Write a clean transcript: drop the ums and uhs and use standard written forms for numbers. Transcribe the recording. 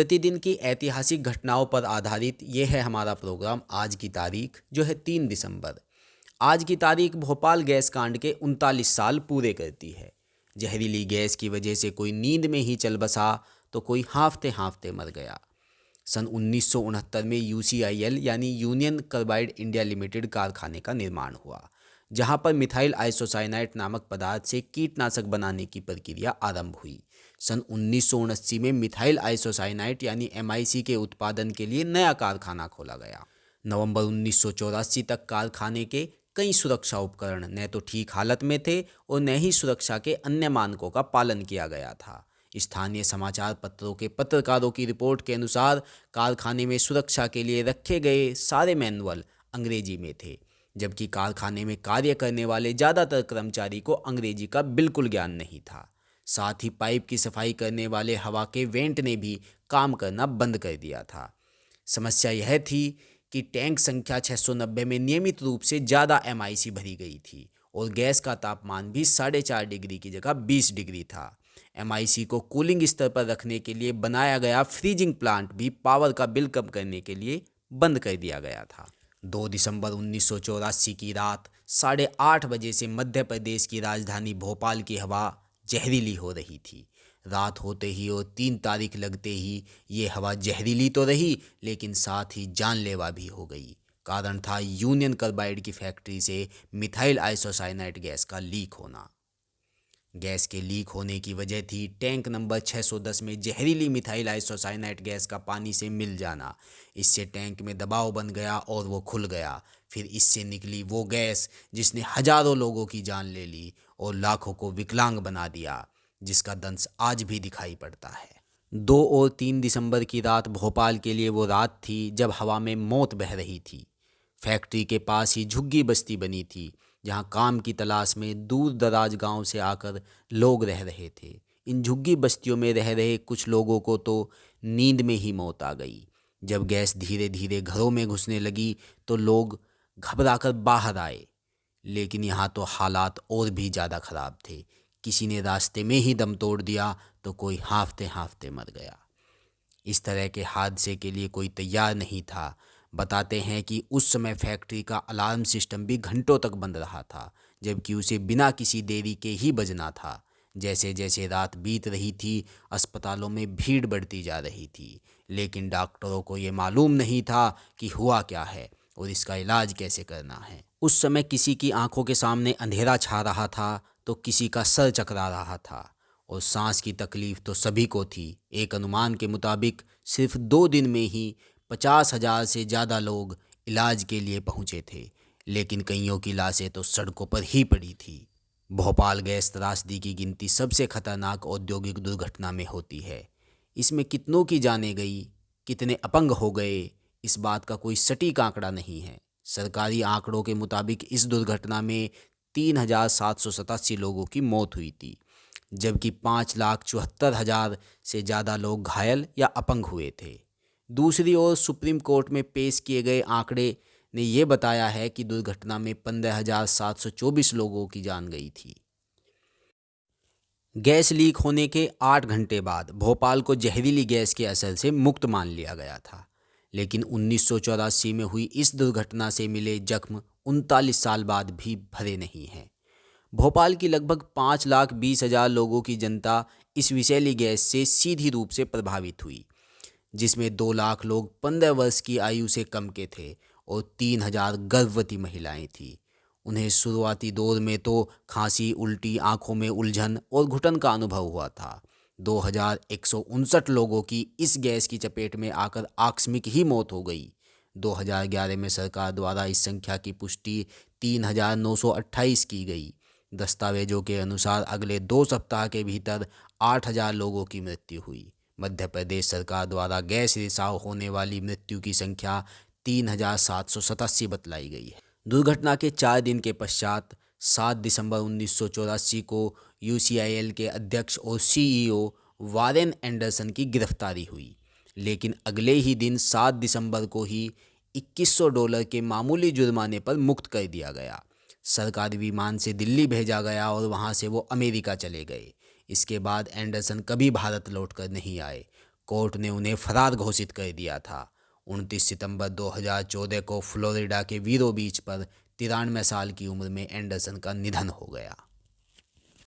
प्रतिदिन की ऐतिहासिक घटनाओं पर आधारित ये है हमारा प्रोग्राम आज की तारीख जो है 3 दिसंबर। आज की तारीख भोपाल गैस कांड के 39 साल पूरे करती है। जहरीली गैस की वजह से कोई नींद में ही चल बसा तो कोई हाँफते हाँफते मर गया। सन 1969 में यूसीआईएल यानी यूनियन कार्बाइड इंडिया लिमिटेड कारखाने का निर्माण हुआ, जहां पर मिथाइल आइसोसाइनाइट नामक पदार्थ से कीटनाशक बनाने की प्रक्रिया आरंभ हुई। सन 1979 में मिथाइल आइसोसाइनाइट यानी एमआईसी के उत्पादन के लिए नया कारखाना खोला गया। नवंबर 1984 तक कारखाने के कई सुरक्षा उपकरण न तो ठीक हालत में थे और न ही सुरक्षा के अन्य मानकों का पालन किया गया था। स्थानीय समाचार पत्रों के पत्रकारों की रिपोर्ट के अनुसार कारखाने में सुरक्षा के लिए रखे गए सारे मैनुअल अंग्रेजी में थे, जबकि कारखाने में कार्य करने वाले ज़्यादातर कर्मचारी को अंग्रेजी का बिल्कुल ज्ञान नहीं था। साथ ही पाइप की सफाई करने वाले हवा के वेंट ने भी काम करना बंद कर दिया था। समस्या यह थी कि टैंक संख्या 690 में नियमित रूप से ज़्यादा एमआईसी भरी गई थी और गैस का तापमान भी 4.5 डिग्री की जगह 20 डिग्री था। एमआईसी को कूलिंग स्तर पर रखने के लिए बनाया गया फ्रीजिंग प्लांट भी पावर का बिल कम करने के लिए बंद कर दिया गया था। 2 दिसंबर 1984 की रात 8:30 बजे से मध्य प्रदेश की राजधानी भोपाल की हवा जहरीली हो रही थी। रात होते ही और 3 तारीख लगते ही ये हवा जहरीली तो रही, लेकिन साथ ही जानलेवा भी हो गई। कारण था यूनियन कार्बाइड की फैक्ट्री से मिथाइल आइसोसाइनाइट गैस का लीक होना। गैस के लीक होने की वजह थी टैंक नंबर 610 में जहरीली मिथाइल आइसोसाइनाइट गैस का पानी से मिल जाना। इससे टैंक में दबाव बन गया और वो खुल गया। फिर इससे निकली वो गैस जिसने हजारों लोगों की जान ले ली और लाखों को विकलांग बना दिया, जिसका दंश आज भी दिखाई पड़ता है। 2 और 3 दिसंबर की रात भोपाल के लिए वो रात थी जब हवा में मौत बह रही थी। फैक्ट्री के पास ही झुग्गी बस्ती बनी थी, जहां काम की तलाश में दूर दराज गांव से आकर लोग रह रहे थे। इन झुग्गी बस्तियों में रह रहे कुछ लोगों को तो नींद में ही मौत आ गई। जब गैस धीरे धीरे घरों में घुसने लगी तो लोग घबराकर बाहर आए, लेकिन यहाँ तो हालात और भी ज़्यादा ख़राब थे। किसी ने रास्ते में ही दम तोड़ दिया तो कोई हाँफते हाँफते मर गया। इस तरह के हादसे के लिए कोई तैयार नहीं था। बताते हैं कि उस समय फैक्ट्री का अलार्म सिस्टम भी घंटों तक बंद रहा था, जबकि उसे बिना किसी देरी के ही बजना था। जैसे जैसे रात बीत रही थी, अस्पतालों में भीड़ बढ़ती जा रही थी, लेकिन डॉक्टरों को ये मालूम नहीं था कि हुआ क्या है और इसका इलाज कैसे करना है। उस समय किसी की आंखों के सामने अंधेरा छा रहा था तो किसी का सर चकरा रहा था और सांस की तकलीफ तो सभी को थी। एक अनुमान के मुताबिक सिर्फ 2 दिन में ही 50,000 से ज़्यादा लोग इलाज के लिए पहुंचे थे, लेकिन कईयों की लाशें तो सड़कों पर ही पड़ी थी। भोपाल गैस त्रासदी की गिनती सबसे खतरनाक औद्योगिक दुर्घटना में होती है। इसमें कितनों की जानें गई, कितने अपंग हो गए, इस बात का कोई सटीक आंकड़ा नहीं है। सरकारी आंकड़ों के मुताबिक इस दुर्घटना में 3,787 लोगों की मौत हुई थी, जबकि 5,74,000 से ज़्यादा लोग घायल या अपंग हुए थे। दूसरी ओर सुप्रीम कोर्ट में पेश किए गए आंकड़े ने यह बताया है कि दुर्घटना में 15,724 लोगों की जान गई थी। गैस लीक होने के 8 घंटे बाद भोपाल को जहरीली गैस के असर से मुक्त मान लिया गया था, लेकिन 1984 में हुई इस दुर्घटना से मिले जख्म 39 साल बाद भी भरे नहीं हैं। भोपाल की लगभग 5,20,000 लोगों की जनता इस विषैली गैस से सीधी रूप से प्रभावित हुई, जिसमें 2 लाख लोग 15 वर्ष की आयु से कम के थे और 3,000 गर्भवती महिलाएं थीं। उन्हें शुरुआती दौर में तो खांसी, उल्टी, आंखों में उलझन और घुटन का अनुभव हुआ था। 2,159 लोगों की इस गैस की चपेट में आकर आकस्मिक ही मौत हो गई। 2011 में सरकार द्वारा इस संख्या की पुष्टि 3,928 की गई। दस्तावेजों के अनुसार अगले 2 सप्ताह के भीतर 8,000 लोगों की मृत्यु हुई। मध्य प्रदेश सरकार द्वारा गैस रिसाव होने वाली मृत्यु की संख्या 3,787 बतलाई गई है। दुर्घटना के 4 दिन के पश्चात 7 दिसंबर 1984 को यूसीआईएल के अध्यक्ष और सीईओ वारेन एंडरसन की गिरफ्तारी हुई, लेकिन अगले ही दिन 7 दिसंबर को ही $2,100 के मामूली जुर्माने पर मुक्त कर दिया गया। सरकारी विमान से दिल्ली भेजा गया और वहां से वो अमेरिका चले गए। इसके बाद एंडरसन कभी भारत लौटकर नहीं आए। कोर्ट ने उन्हें फरार घोषित कर दिया था। 29 सितंबर 2014 को फ्लोरिडा के वीरो बीच पर 93 साल की उम्र में एंडरसन का निधन हो गया।